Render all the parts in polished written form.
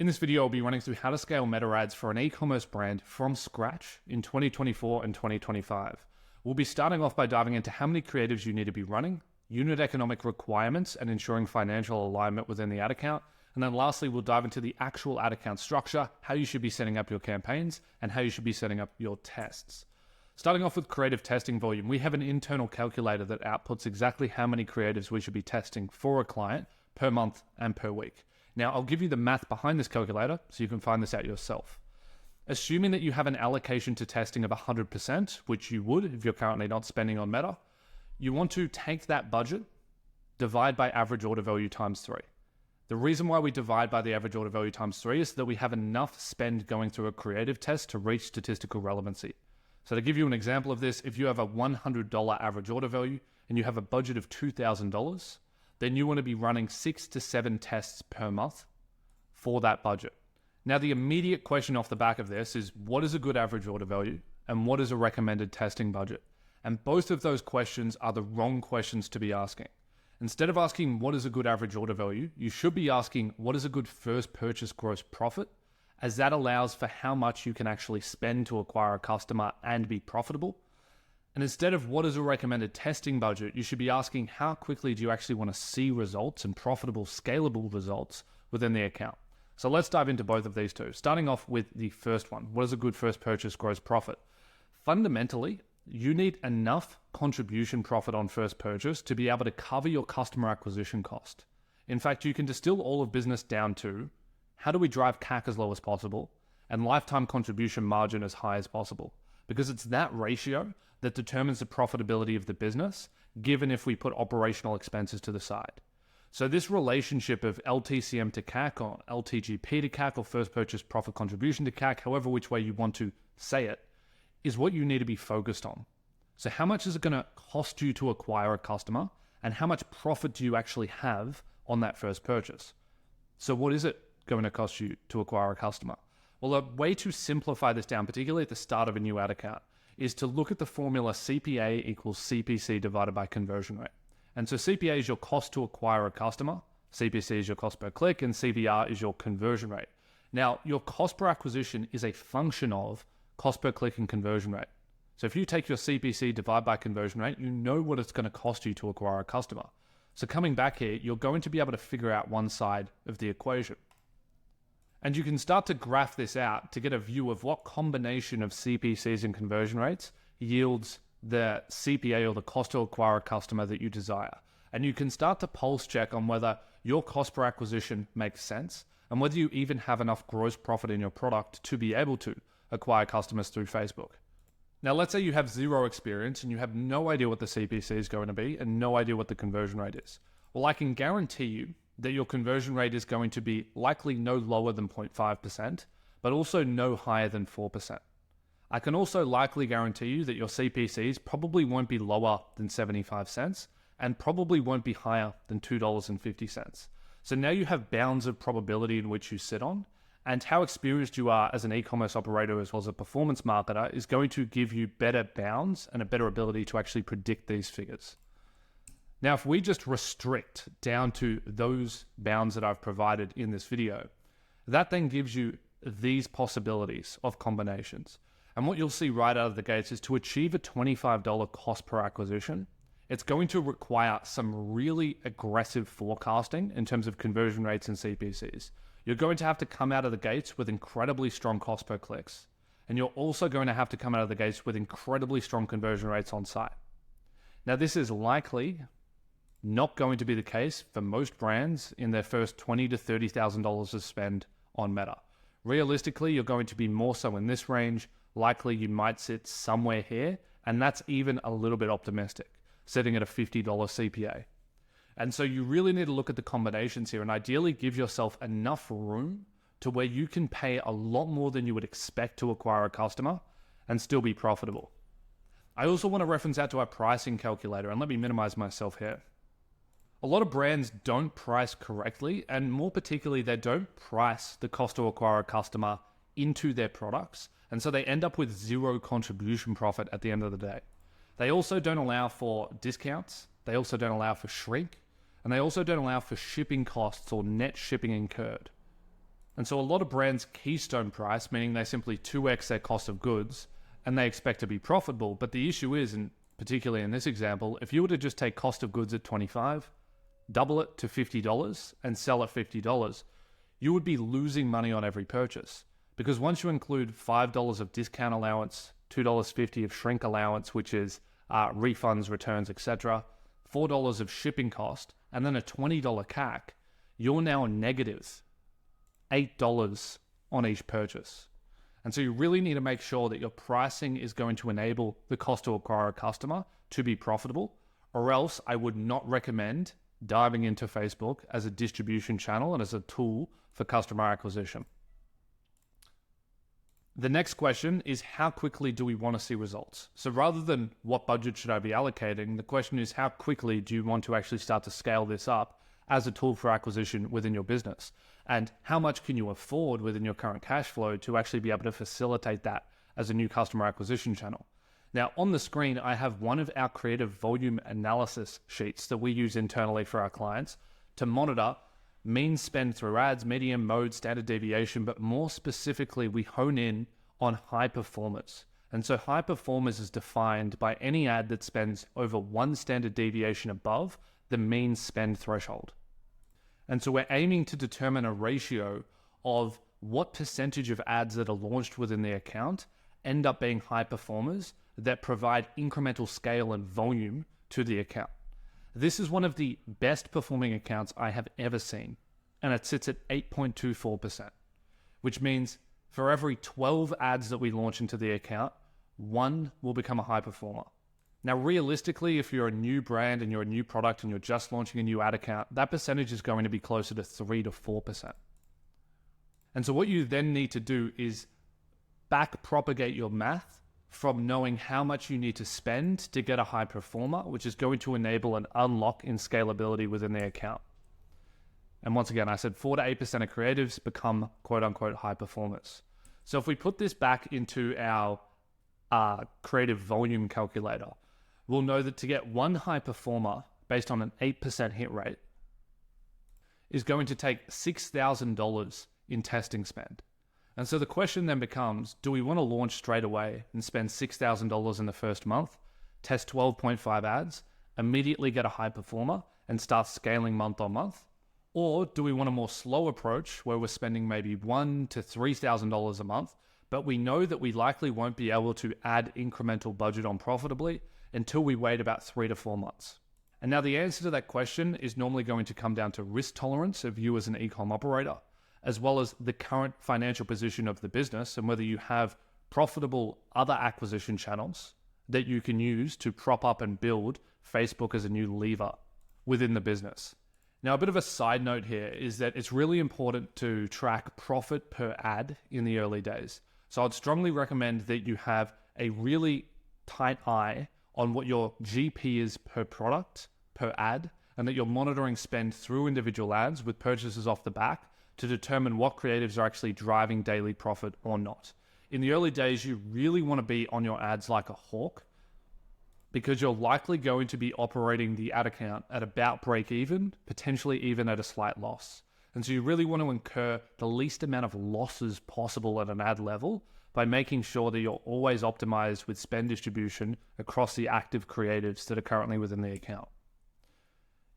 In this video, I'll be running through how to scale meta ads for an e-commerce brand from scratch in 2024 and 2025. We'll be starting off by diving into how many creatives you need to be running, unit economic requirements, and ensuring financial alignment within the ad account. And then lastly, we'll dive into the actual ad account structure, how you should be setting up your campaigns, and how you should be setting up your tests. Starting off with creative testing volume, we have an internal calculator that outputs exactly how many creatives we should be testing for a client per month and per week. Now, I'll give you the math behind this calculator so you can find this out yourself. Assuming that you have an allocation to testing of 100%, which you would if you're currently not spending on Meta, you want to take that budget, divide by average order value times 3. The reason why we divide by the average order value times 3 is that we have enough spend going through a creative test to reach statistical relevancy. So to give you an example of this, if you have a $100 average order value and you have a budget of $2,000, then you want to be running 6 to 7 tests per month for that budget. Now, the immediate question off the back of this is, what is a good average order value and what is a recommended testing budget? And both of those questions are the wrong questions to be asking. Instead of asking what is a good average order value, you should be asking what is a good first purchase gross profit, as that allows for how much you can actually spend to acquire a customer and be profitable. And instead of what is a recommended testing budget, you should be asking how quickly do you actually want to see results and profitable, scalable results within the account. So let's dive into both of these two. Starting off with the first one, what is a good first purchase gross profit? Fundamentally, you need enough contribution profit on first purchase to be able to cover your customer acquisition cost. In fact, you can distill all of business down to how do we drive CAC as low as possible and lifetime contribution margin as high as possible? Because it's that ratio that determines the profitability of the business, given if we put operational expenses to the side. So this relationship of LTCM to CAC or LTGP to CAC or first purchase profit contribution to CAC, however which way you want to say it, is what you need to be focused on. So how much is it going to cost you to acquire a customer and how much profit do you actually have on that first purchase? So what is it going to cost you to acquire a customer? Well, a way to simplify this down, particularly at the start of a new ad account, is to look at the formula CPA equals CPC divided by conversion rate. And so CPA is your cost to acquire a customer, CPC is your cost per click, and CVR is your conversion rate. Now, your cost per acquisition is a function of cost per click and conversion rate. So if you take your CPC divide by conversion rate, you know what it's going to cost you to acquire a customer. So coming back here, you're going to be able to figure out one side of the equation. And you can start to graph this out to get a view of what combination of CPCs and conversion rates yields the CPA or the cost to acquire a customer that you desire. And you can start to pulse check on whether your cost per acquisition makes sense and whether you even have enough gross profit in your product to be able to acquire customers through Facebook. Now, let's say you have zero experience and you have no idea what the CPC is going to be and no idea what the conversion rate is. Well, I can guarantee you that your conversion rate is going to be likely no lower than 0.5%, but also no higher than 4%. I can also likely guarantee you that your CPCs probably won't be lower than 75 cents and probably won't be higher than $2.50. So now you have bounds of probability in which you sit on, and how experienced you are as an e-commerce operator as well as a performance marketer is going to give you better bounds and a better ability to actually predict these figures. Now, if we just restrict down to those bounds that I've provided in this video, that then gives you these possibilities of combinations. And what you'll see right out of the gates is to achieve a $25 cost per acquisition, it's going to require some really aggressive forecasting in terms of conversion rates and CPCs. You're going to have to come out of the gates with incredibly strong cost per clicks. And you're also going to have to come out of the gates with incredibly strong conversion rates on site. Now, this is likely not going to be the case for most brands in their first $20,000 to $30,000 of spend on Meta. Realistically, you're going to be more so in this range. Likely you might sit somewhere here, and that's even a little bit optimistic, sitting at a $50 CPA. And so you really need to look at the combinations here and ideally give yourself enough room to where you can pay a lot more than you would expect to acquire a customer and still be profitable. I also want to reference out to our pricing calculator, and let me minimize myself here. A lot of brands don't price correctly, and more particularly, they don't price the cost to acquire a customer into their products, and so they end up with zero contribution profit at the end of the day. They also don't allow for discounts, they also don't allow for shrink, and they also don't allow for shipping costs or net shipping incurred. And so a lot of brands keystone price, meaning they simply 2x their cost of goods and they expect to be profitable. But the issue is, and particularly in this example, if you were to just take cost of goods at $25, double it to $50 and sell at $50, you would be losing money on every purchase. Because once you include $5 of discount allowance, $2.50 of shrink allowance, which is refunds, returns, etc., $4 of shipping cost, and then a $20 CAC, you're now negative $8 on each purchase. And so you really need to make sure that your pricing is going to enable the cost to acquire a customer to be profitable, or else I would not recommend diving into Facebook as a distribution channel and as a tool for customer acquisition. The next question is, how quickly do we want to see results? So rather than what budget should I be allocating, the question is, how quickly do you want to actually start to scale this up as a tool for acquisition within your business? And how much can you afford within your current cash flow to actually be able to facilitate that as a new customer acquisition channel? Now, on the screen, I have one of our creative volume analysis sheets that we use internally for our clients to monitor mean spend through ads, medium, mode, standard deviation, but more specifically, we hone in on high performers. And so high performers is defined by any ad that spends over one standard deviation above the mean spend threshold. And so we're aiming to determine a ratio of what percentage of ads that are launched within the account end up being high performers that provide incremental scale and volume to the account. This is one of the best performing accounts I have ever seen, and it sits at 8.24%, which means for every 12 ads that we launch into the account, one will become a high performer. Now, realistically, if you're a new brand and you're a new product and you're just launching a new ad account, that percentage is going to be closer to 3 to 4%. And so what you then need to do is back propagate your math from knowing how much you need to spend to get a high performer, which is going to enable an unlock in scalability within the account. And once again, I said 4 to 8% of creatives become quote unquote high performers. So if we put this back into our creative volume calculator, we'll know that to get one high performer based on an 8% hit rate is going to take $6,000 in testing spend. And so the question then becomes, do we want to launch straight away and spend $6,000 in the first month, test 12.5 ads, immediately get a high performer and start scaling month on month? Or do we want a more slow approach where we're spending maybe $1,000 to $3,000 a month, but we know that we likely won't be able to add incremental budget on profitably until we wait about 3 to 4 months? And now the answer to that question is normally going to come down to risk tolerance of you as an e-com operator, as well as the current financial position of the business and whether you have profitable other acquisition channels that you can use to prop up and build Facebook as a new lever within the business. Now, a bit of a side note here is that it's really important to track profit per ad in the early days. So I'd strongly recommend that you have a really tight eye on what your GP is per product, per ad, and that you're monitoring spend through individual ads with purchases off the back to determine what creatives are actually driving daily profit or not. In the early days, you really want to be on your ads like a hawk because you're likely going to be operating the ad account at about break even, potentially even at a slight loss. And so you really want to incur the least amount of losses possible at an ad level by making sure that you're always optimized with spend distribution across the active creatives that are currently within the account.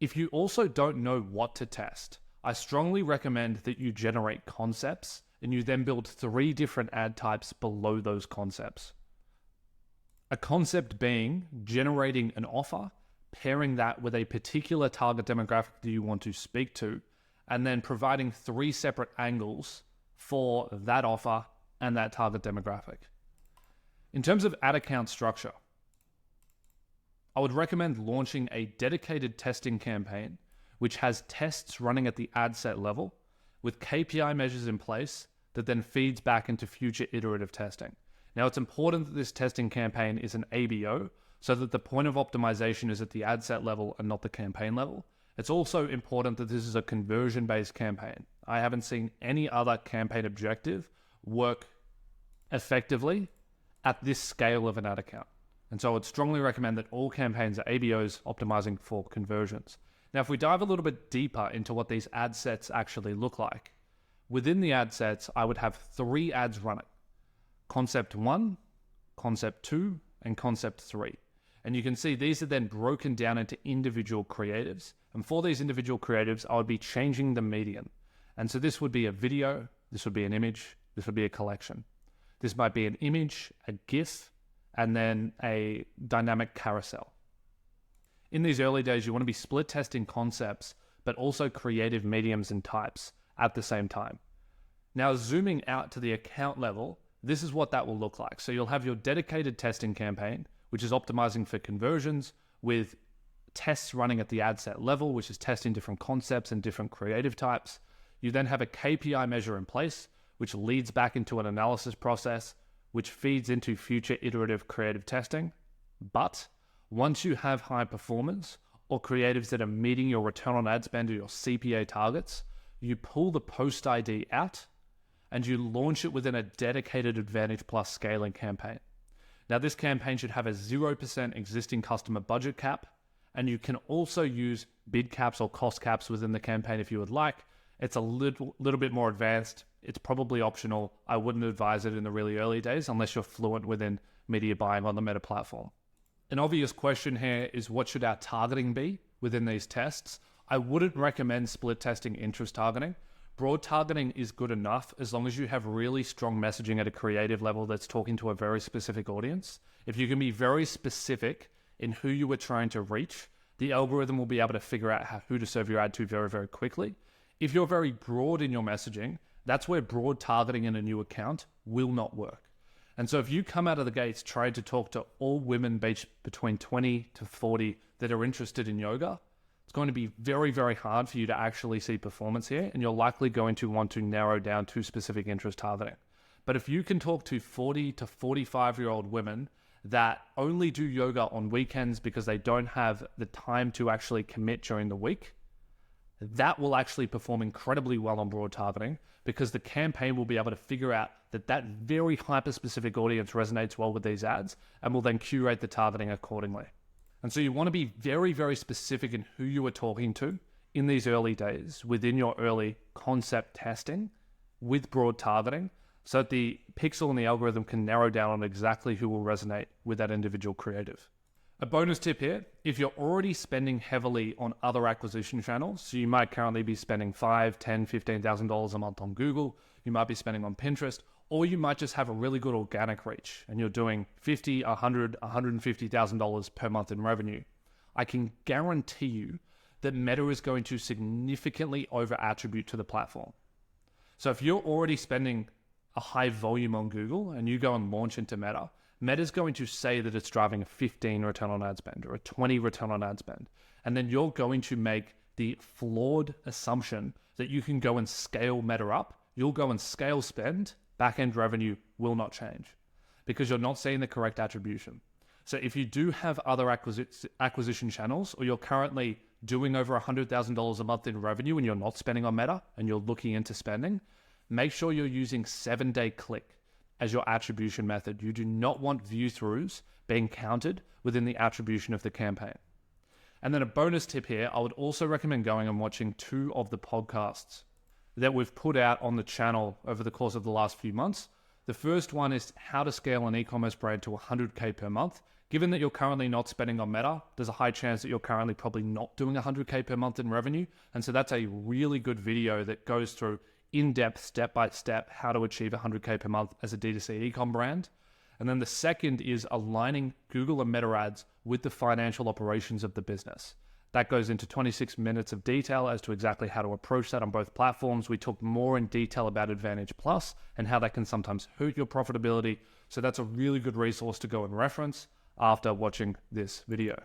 If you also don't know what to test, I strongly recommend that you generate concepts and you then build 3 different ad types below those concepts. A concept being generating an offer, pairing that with a particular target demographic that you want to speak to, and then providing 3 separate angles for that offer and that target demographic. In terms of ad account structure, I would recommend launching a dedicated testing campaign which has tests running at the ad set level with KPI measures in place that then feeds back into future iterative testing. Now, it's important that this testing campaign is an ABO so that the point of optimization is at the ad set level and not the campaign level. It's also important that this is a conversion-based campaign. I haven't seen any other campaign objective work effectively at this scale of an ad account. And so I would strongly recommend that all campaigns are ABOs optimizing for conversions. Now, if we dive a little bit deeper into what these ad sets actually look like, within the ad sets, I would have 3 ads running. Concept 1, Concept 2, and Concept 3. And you can see these are then broken down into individual creatives. And for these individual creatives, I would be changing the median. And so this would be a video, this would be an image, this would be a collection. This might be an image, a GIF, and then a dynamic carousel. In these early days, you want to be split testing concepts, but also creative mediums and types at the same time. Now, zooming out to the account level, this is what that will look like. So you'll have your dedicated testing campaign, which is optimizing for conversions with tests running at the ad set level, which is testing different concepts and different creative types. You then have a KPI measure in place, which leads back into an analysis process, which feeds into future iterative creative testing. But once you have high performance or creatives that are meeting your return on ad spend or your CPA targets, you pull the post ID out and you launch it within a dedicated Advantage Plus scaling campaign. Now, this campaign should have a 0% existing customer budget cap, and you can also use bid caps or cost caps within the campaign if you would like. It's a little bit more advanced. It's probably optional. I wouldn't advise it in the really early days unless you're fluent within media buying on the Meta platform. An obvious question here is, what should our targeting be within these tests? I wouldn't recommend split testing interest targeting. Broad targeting is good enough as long as you have really strong messaging at a creative level that's talking to a very specific audience. If you can be very specific in who you are trying to reach, the algorithm will be able to figure out who to serve your ad to very, very quickly. If you're very broad in your messaging, that's where broad targeting in a new account will not work. And so if you come out of the gates trying to talk to all women between 20 to 40 that are interested in yoga, it's going to be very, very hard for you to actually see performance here, and you're likely going to want to narrow down to specific interest targeting. But if you can talk to 40 to 45-year-old women that only do yoga on weekends because they don't have the time to actually commit during the week, that will actually perform incredibly well on broad targeting, because the campaign will be able to figure out that very hyper-specific audience resonates well with these ads and will then curate the targeting accordingly. And so you want to be very, very specific in who you are talking to in these early days within your early concept testing with broad targeting, so that the pixel and the algorithm can narrow down on exactly who will resonate with that individual creative. A bonus tip here, if you're already spending heavily on other acquisition channels, so you might currently be spending $5,000, $10,000, $15,000 a month on Google, you might be spending on Pinterest, or you might just have a really good organic reach and you're doing $50,000, $100,000, $150,000 per month in revenue, I can guarantee you that Meta is going to significantly over-attribute to the platform. So if you're already spending a high volume on Google and you go and launch into Meta, Meta's going to say that it's driving a 15 return on ad spend or a 20 return on ad spend. And then you're going to make the flawed assumption that you can go and scale Meta up. You'll go and scale spend, back-end revenue will not change because you're not seeing the correct attribution. So if you do have other acquisition channels, or you're currently doing over $100,000 a month in revenue and you're not spending on Meta and you're looking into spending, make sure you're using 7-day click as your attribution method. You do not want view-throughs being counted within the attribution of the campaign. And then a bonus tip here, I would also recommend going and watching 2 of the podcasts that we've put out on the channel over the course of the last few months. The first one is how to scale an e-commerce brand to 100K per month. Given that you're currently not spending on Meta, there's a high chance that you're currently probably not doing 100K per month in revenue. And so that's a really good video that goes through in-depth, step-by-step, how to achieve 100K per month as a D2C e-com brand. And then the second is aligning Google and Meta ads with the financial operations of the business. That goes into 26 minutes of detail as to exactly how to approach that on both platforms. We talk more in detail about Advantage Plus and how that can sometimes hurt your profitability. So that's a really good resource to go and reference after watching this video.